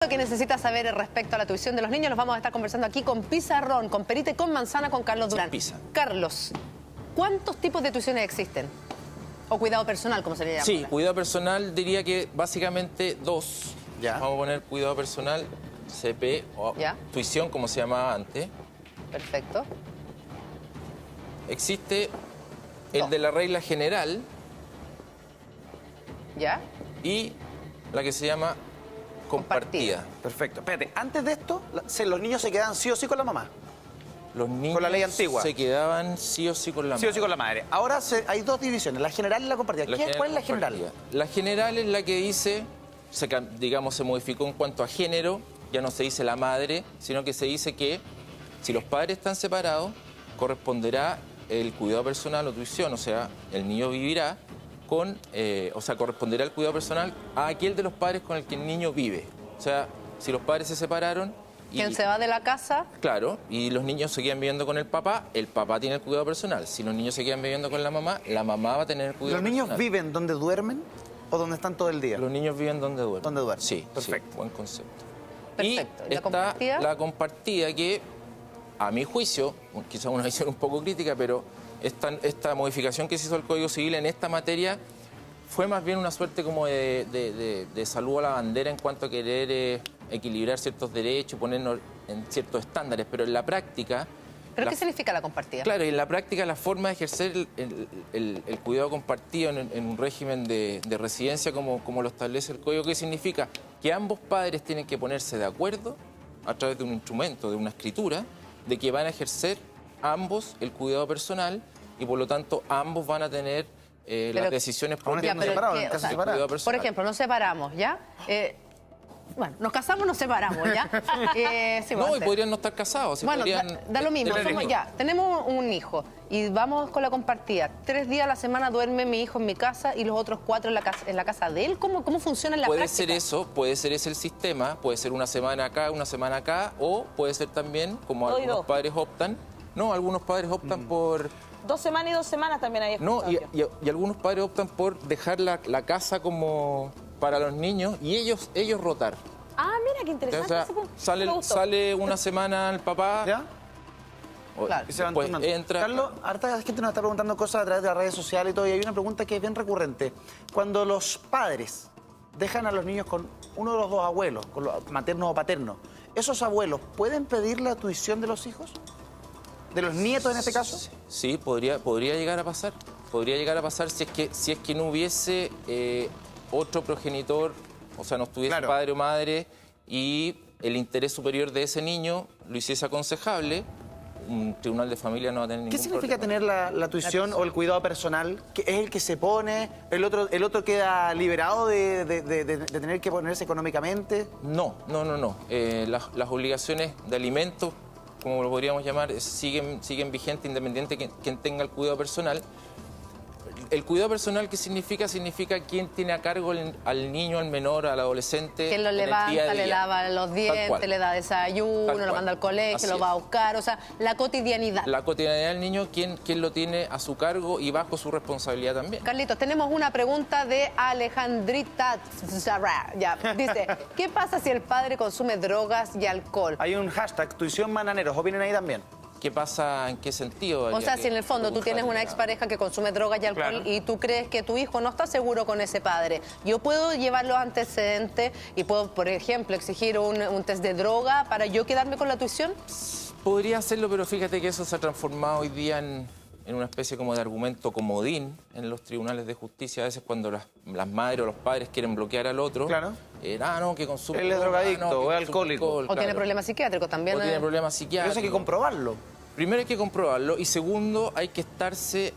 Lo que necesitas saber respecto a la tuición de los niños, nos vamos a estar conversando aquí con Pizarrón, con Perita y con Manzana, con Carlos Durán. Carlos, ¿cuántos tipos de tuiciones existen? O cuidado personal, como se le llama. Sí, cuidado personal diría que básicamente dos. Ya. Vamos a poner cuidado personal, CP, o Ya. tuición como se llamaba antes. Perfecto. Existe el de la regla general ¿Ya? y la que se llama compartida. Perfecto. Espérate, antes de esto, los niños se quedan sí o sí con la mamá. Los niños Con la ley antigua. se quedaban sí o sí con la Sí madre. o sí con la madre. Ahora hay dos divisiones, la general y la compartida. ¿Cuál es la general? Compartida. La general es la que dice, digamos, se modificó en cuanto a género, ya no se dice la madre, sino que se dice que si los padres están separados, corresponderá el cuidado personal o tuición, o sea, el niño vivirá con, corresponderá el cuidado personal a aquel de los padres con el que el niño vive. O sea, si los padres se separaron... ¿Quién se va de la casa? Claro, y los niños se quedan viviendo con el papá tiene el cuidado personal. Si los niños se quedan viviendo con la mamá va a tener el cuidado ¿Los personal. niños viven donde duermen o donde están todo el día? Los niños viven donde duermen. ¿Donde duermen? Sí, perfecto. sí, buen concepto. Perfecto. Y ¿Y la compartida? está la compartida que, a mi juicio, quizás una visión un poco crítica, pero esta modificación que se hizo al Código Civil en esta materia fue más bien una suerte como de saludo a la bandera en cuanto a querer equilibrar ciertos derechos, ponernos en ciertos estándares, pero en la práctica... ¿Pero qué significa la compartida? Claro, y en la práctica la forma de ejercer el cuidado compartido en un régimen de residencia como lo establece el Código, ¿qué significa? Que ambos padres tienen que ponerse de acuerdo a través de un instrumento, de una escritura, de que van a ejercer ambos el cuidado personal y por lo tanto ambos van a tener las decisiones propias están separados, en del caso cuidado separado. personal. Por ejemplo, nos separamos, ¿ya? Bueno, nos casamos, nos separamos, ¿ya? Sí, No, y antes. podrían no estar casados. Bueno, podrían da lo mismo. tener hijos. Ya, tenemos un hijo y vamos con la compartida. 3 días a la semana duerme mi hijo en mi casa y los otros 4 en la casa de él. ¿Cómo funciona en la Puede práctica? ser eso, puede ser ese el sistema, puede ser una semana acá, o puede ser también, como Todo y algunos dos. padres optan, algunos padres optan por... 2 semanas y 2 semanas también hay No, escuchado yo. y algunos padres optan por dejar la casa como para los niños y ellos rotar. Ah, mira, qué O interesante sea, ese punto. Me gustó. sale una semana el papá, ¿Ya? Claro. Y se van después turnando. entra... Carlos, harta gente nos está preguntando cosas a través de las redes sociales y todo, y hay una pregunta que es bien recurrente. Cuando los padres dejan a los niños con uno de los dos abuelos, con los maternos o paternos, ¿esos abuelos pueden pedir la tuición de los hijos? ¿De los nietos en este caso? Sí, podría llegar a pasar. Podría llegar a pasar si es que no hubiese otro progenitor, o sea, no estuviese Claro. padre o madre y el interés superior de ese niño lo hiciese aconsejable, un tribunal de familia no va a tener ningún ¿Qué significa problema. tener la tuición o el cuidado personal? ¿Que es el que se pone? ¿El otro queda liberado de tener que ponerse económicamente? No. Las obligaciones de alimentos, como lo podríamos llamar, siguen vigentes independiente de quien tenga el cuidado personal. El cuidado personal, ¿qué significa? Significa quién tiene a cargo al niño, al menor, al adolescente. Que lo en el levanta, día a le día. lava los Tal dientes, cual. le da desayuno, Tal lo cual. manda al colegio, Así lo es. va a buscar, o sea, la cotidianidad. La cotidianidad del niño, ¿quién lo tiene a su cargo y bajo su responsabilidad también? Carlitos, tenemos una pregunta de Alejandrita. Ya, dice, ¿qué pasa si el padre consume drogas y alcohol? Hay un hashtag, tuición bananeros, opinen ahí también. ¿Qué pasa? ¿En qué sentido? O Habría sea, que si en el fondo tú tienes una buscar expareja que consume drogas y alcohol Claro. y tú crees que tu hijo no está seguro con ese padre, yo puedo llevar los antecedentes y puedo, por ejemplo, exigir un test de droga para yo quedarme con la tuición. Podría hacerlo, pero fíjate que eso se ha transformado hoy día en una especie como de argumento comodín en los tribunales de justicia. A veces cuando las madres o los padres quieren bloquear al otro, Claro. No, que consume Él es droga, drogadicto que o es consume alcohólico. alcohol, O claro. tiene problemas psiquiátricos también. O tiene problemas Pero psiquiátricos. eso hay que comprobarlo. Primero hay que comprobarlo y segundo hay que estarse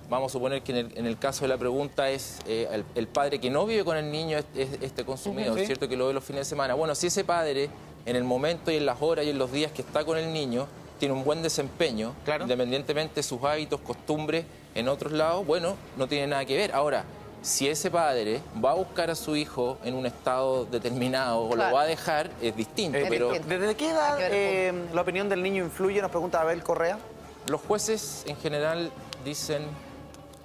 vamos a suponer que en el caso de la pregunta es el padre que no vive con el niño es este consumidor, Sí. ¿cierto? Que lo ve los fines de semana. Bueno, si ese padre en el momento y en las horas y en los días que está con el niño tiene un buen desempeño, Claro. independientemente de sus hábitos, costumbres en otros lados, bueno, no tiene nada que ver. Ahora, si ese padre va a buscar a su hijo en un estado determinado o Claro. lo va a dejar, es distinto. Pero ¿Desde qué edad Hay que ver la opinión del niño influye? Nos pregunta Abel Correa. los jueces en general dicen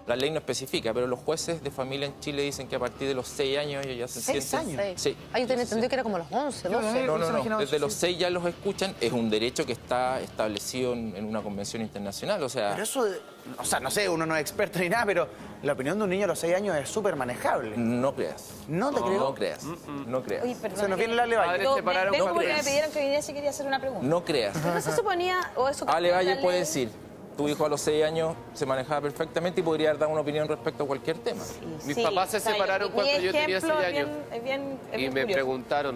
La ley no especifica, pero los jueces de familia en Chile dicen que a partir de los 6 años ellos ya se sienten... 6 años. Sí. Ah, yo tenía entendido que era como los 11, 12. No. Desde los 6 ya los escuchan. Es un derecho que está establecido en una convención internacional. O sea, Pero eso, o sea, no sé, uno no es experto ni nada, pero la opinión de un niño a los 6 años es súper manejable. no creas. ¿No te creo? No creas. No creas. Oye, perdón, Se nos viene la Ale Valle. Padres separaron vengo con porque me tres. pidieron que viniera si quería hacer una pregunta. No creas. Pero eso se suponía, o eso... Ale Valle la puede ley- decir, tu hijo a los 6 años se manejaba perfectamente y podría dar una opinión respecto a cualquier tema. Mis Sí, papás se o sea, separaron mi cuando yo tenía ejemplo 6 es bien- años. es bien Y me curioso. preguntaron.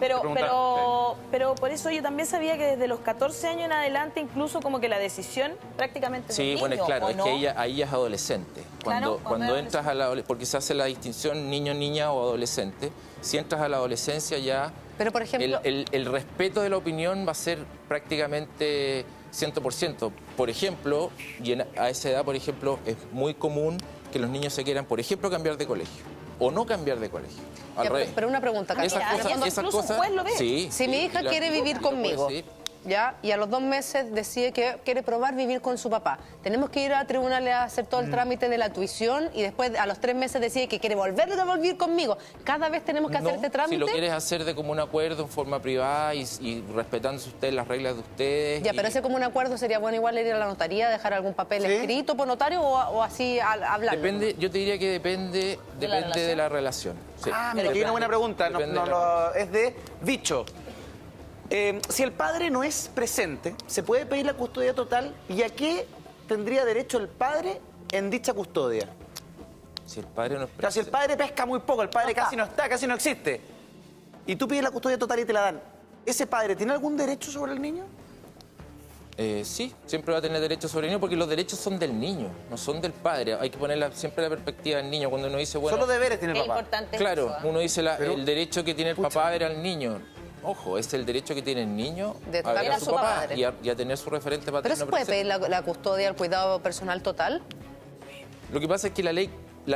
Pero por eso yo también sabía que desde los 14 años en adelante, incluso como que la decisión prácticamente Sí, del bueno, niño, claro, ¿o es no? que ahí es adolescente. Claro, Cuando es entras a la porque se hace la distinción niño, niña o adolescente, si entras a la adolescencia ya Pero, por ejemplo... el respeto de la opinión va a ser prácticamente 100%. Por ejemplo, a esa edad, por ejemplo, es muy común que los niños se quieran, por ejemplo, cambiar de colegio o no cambiar de colegio. Al Ya, revés. pero una pregunta, Carlos. Esas Mira, cosas, y esas incluso un cosas, juez lo ve. sí, Si sí, mi hija y la- quiere vivir lo puede conmigo, decir. ¿ya? Y a los 2 meses decide que quiere probar vivir con su papá, tenemos que ir a tribunales a hacer todo el trámite de la tuición y después a los 3 meses decide que quiere volver a vivir conmigo. Cada vez tenemos que hacer este trámite. Si lo quieres hacer de común acuerdo, en forma privada y respetándose ustedes las reglas de ustedes. Ya, y- pero ese común acuerdo sería bueno igual ir a la notaría, dejar algún papel Sí. escrito por notario o así hablar. Depende, yo te diría que depende de la relación. Sí. Ah, mira, aquí hay una buena pregunta. Depende de la- Es de Bicho. Si el padre no es presente, ¿se puede pedir la custodia total? ¿Y a qué tendría derecho el padre en dicha custodia? Si el padre no es O sea, si el padre pesca muy poco, el padre casi no está, casi no existe, y tú pides la custodia total y te la dan, ¿ese padre tiene algún derecho sobre el niño? Sí, siempre va a tener derecho sobre el niño porque los derechos son del niño, no son del padre. Hay que poner siempre la perspectiva del niño. Cuando uno dice, bueno, Solo deberes tiene el Qué papá. importante es claro, eso, ¿ah? uno dice el derecho que tiene el papá a ver al niño. Ojo, es el derecho que tiene el niño De a ver ver a a su su papá padre. y a tener su referente ¿Pero paterno se puede presente. pedir la custodia, el cuidado personal total? Lo que pasa es que la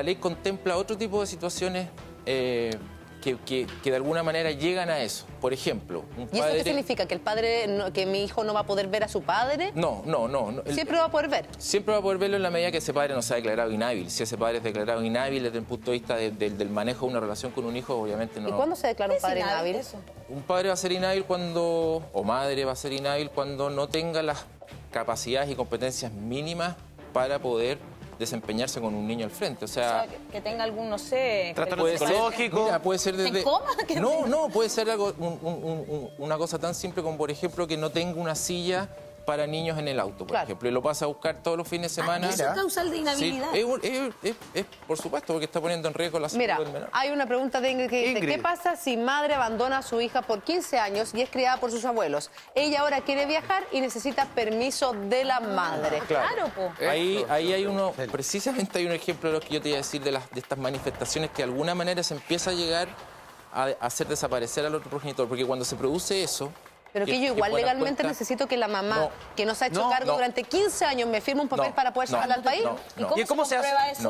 ley contempla otro tipo de situaciones que de alguna manera llegan a eso. Por ejemplo, un ¿Y eso padre... qué significa? ¿Que el padre, que mi hijo no va a poder ver a su padre? No. Siempre va a poder ver. Siempre va a poder verlo en la medida que ese padre no sea declarado inhábil. Si ese padre es declarado inhábil desde el punto de vista del manejo de una relación con un hijo, obviamente no. ¿Y cuándo se declara un ¿Qué padre es inhábil? eso? Un padre va a ser inhábil cuando, o madre va a ser inhábil cuando no tenga las capacidades y competencias mínimas para poder desempeñarse con un niño al frente. O O sea, sea, que tenga algún, no sé... Trastorno puede ser, psicológico. mira, puede ser desde... ¿En coma? ¿Qué No, puede ser algo, una cosa tan simple como, por ejemplo, que no tenga una silla para niños en el auto, por Claro. ejemplo, y lo pasa a buscar todos los fines de semana. Eso es causal de Sí, inhabilidad. es, por supuesto, porque está poniendo en riesgo la salud Mira, del menor. hay una pregunta de Ingrid que dice, Ingrid. ¿qué pasa si madre abandona a su hija por 15 años y es criada por sus abuelos? Ella ahora quiere viajar y necesita permiso de la madre. Claro, po. Ahí hay uno, precisamente hay un ejemplo de lo que yo te iba a decir de estas manifestaciones que de alguna manera se empieza a llegar a hacer desaparecer al otro progenitor, porque cuando se produce eso... Pero que yo igual buena legalmente cuenta- necesito que la mamá, No. que no se ha hecho No, cargo no. durante 15 años, me firme un papel No, para poder no, sacarla al país. no. ¿Y cómo se hace? comprueba eso?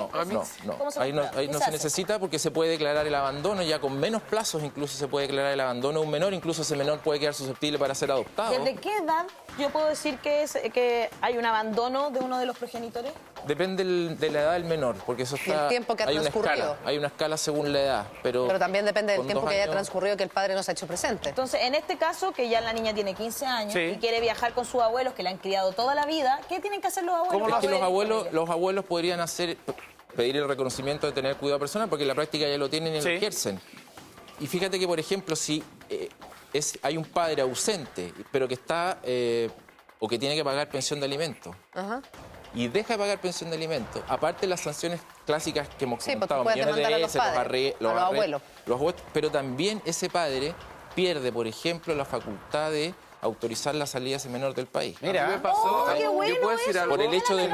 No. ¿Cómo se Ahí no, comprueba? ahí ¿Qué no se se hace? necesita porque se puede declarar el abandono ya con menos plazos, incluso se puede declarar el abandono de un menor, incluso ese menor puede quedar susceptible para ser adoptado. ¿Desde qué edad yo puedo decir que hay un abandono de uno de los progenitores? Depende de la edad del menor, porque eso está... el tiempo que ha hay una transcurrido. escala, hay una escala según la edad, pero... Pero también depende del con tiempo 2 que haya años- transcurrido que el padre no se ha hecho presente. Entonces, en este caso, que ya la niña tiene 15 años Sí. y quiere viajar con sus abuelos, que la han criado toda la vida, ¿qué tienen que hacer los abuelos? ¿Cómo lo Es que hacen? los abuelos podrían pedir el reconocimiento de tener cuidado personal porque en la práctica ya lo tienen y Sí. lo ejercen. Y fíjate que, por ejemplo, si hay un padre ausente, pero que está o que tiene que pagar pensión de alimentos Ajá. y deja de pagar pensión de alimentos, aparte de las sanciones clásicas que hemos Sí, pues tú comentado, puedes millones de demandar a los veces, padres, a los abuelos. los abuelos, pero también ese padre pierde, por ejemplo, la facultad de autorizar la salida de ese menor del país. A mí me Mira, pasó, qué ¿yo bueno puedo decir eso. algo? Por el hecho de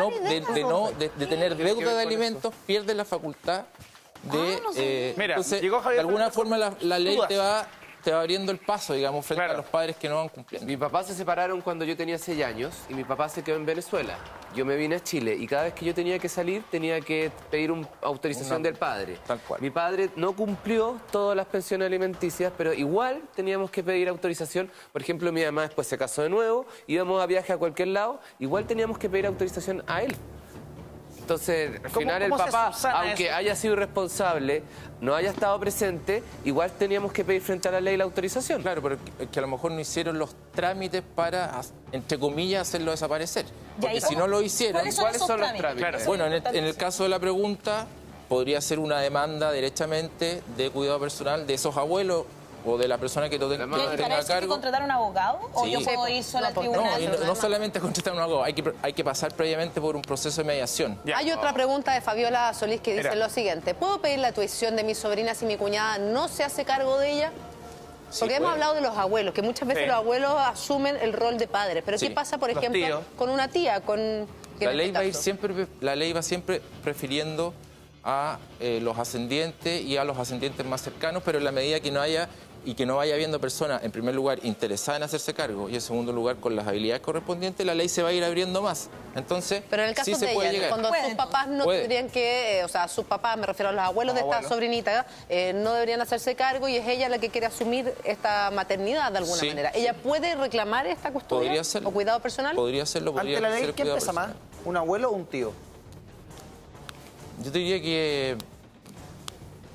tener ver deuda de con alimentos, pierde la facultad de... no sabía. Mira, entonces, llegó Javier de alguna Fernández forma la ley dudas. te va abriendo el paso, digamos, frente Claro. a los padres que no van cumpliendo. Mis papás se separaron cuando yo tenía 6 años y mi papá se quedó en Venezuela. Yo me vine a Chile y cada vez que yo tenía que salir tenía que pedir una autorización del padre. Tal cual. Mi padre no cumplió todas las pensiones alimenticias, pero igual teníamos que pedir autorización. Por ejemplo, mi mamá después se casó de nuevo, íbamos a viaje a cualquier lado, igual teníamos que pedir autorización a él. Entonces, al ¿Cómo- final el cómo se papá, subsana aunque eso? haya sido irresponsable, no haya estado presente, igual teníamos que pedir frente a la ley la autorización. Claro, pero que a lo mejor no hicieron los trámites para, entre comillas, hacerlo desaparecer. Porque si no lo hicieron... ¿Cuáles son los trámites? Bueno, en el caso de la pregunta, podría ser una demanda derechamente de cuidado personal de esos abuelos o de la persona que lo tenga, ¿Y para tenga a ¿Para eso hay que cargo. contratar un abogado? ¿O Sí. yo puedo ir sola al No, tribunal? No, y no solamente contratar un abogado, hay que pasar previamente por un proceso de mediación. Hay otra pregunta de Fabiola Solís que dice Mira. lo siguiente. ¿Puedo pedir la tuición de mis sobrinas si mi cuñada no se hace cargo de ella? Sí, Porque hemos puede. hablado de los abuelos, que muchas veces Sí. los abuelos asumen el rol de padre. Pero Sí. ¿qué pasa, por Los ejemplo, tíos. con una tía? En La ley este va a ir caso? siempre, la ley va siempre prefiriendo a los ascendientes y a los ascendientes más cercanos, pero en la medida que no haya y que no vaya habiendo personas, en primer lugar, interesadas en hacerse cargo y en segundo lugar, con las habilidades correspondientes, la ley se va a ir abriendo más. Entonces, Pero en el caso sí se de puede ella, llegar. cuando Puede, sus papás no puede. tendrían que, o sea, sus papás, me refiero a los abuelos de esta sobrinita, no deberían hacerse cargo y es ella la que quiere asumir esta maternidad de alguna Sí. manera. ¿Ella puede reclamar esta custodia Podría hacerlo. o cuidado personal? Podría hacerlo, podría Ante la ley, ser ¿quién cuidado pesa más? personal. ¿Un abuelo o un tío? Yo te diría que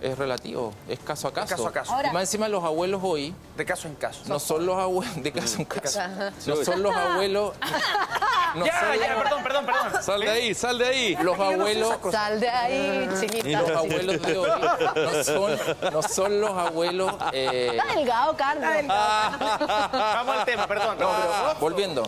es relativo, es caso a caso. caso a caso. Y más encima los abuelos hoy De caso en caso. no son los abuelos, de caso en caso, no son los abuelos... no Ya, son ya, los- perdón. Sal de ahí, sal de ahí. Los abuelos... Sal de ahí, chiquita. Los abuelos de hoy no son los abuelos... Está delgado, Carlos. Vamos al tema, perdón. volviendo,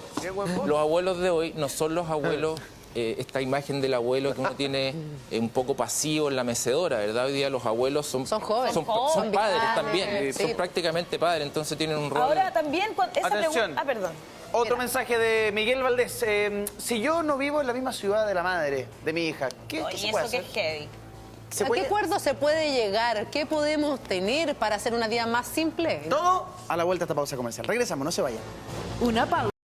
los abuelos de hoy no son los abuelos... esta imagen del abuelo que uno tiene un poco pasivo en la mecedora, ¿verdad? Hoy día los abuelos son jóvenes. son Son padres vitales, también, sí. son prácticamente padres, entonces tienen un rol... Ahora también, esa Atención. pregunta... Ah, perdón. Otro mensaje de Miguel Valdés. Si yo no vivo en la misma ciudad de la madre de mi hija, ¿qué Oye, se puede eso que hacer? es heavy. ¿Se ¿A puede- qué acuerdo se puede llegar? ¿Qué podemos tener para hacer una vida más simple? Todo a la vuelta a esta pausa comercial. Regresamos, no se vayan. Una pausa.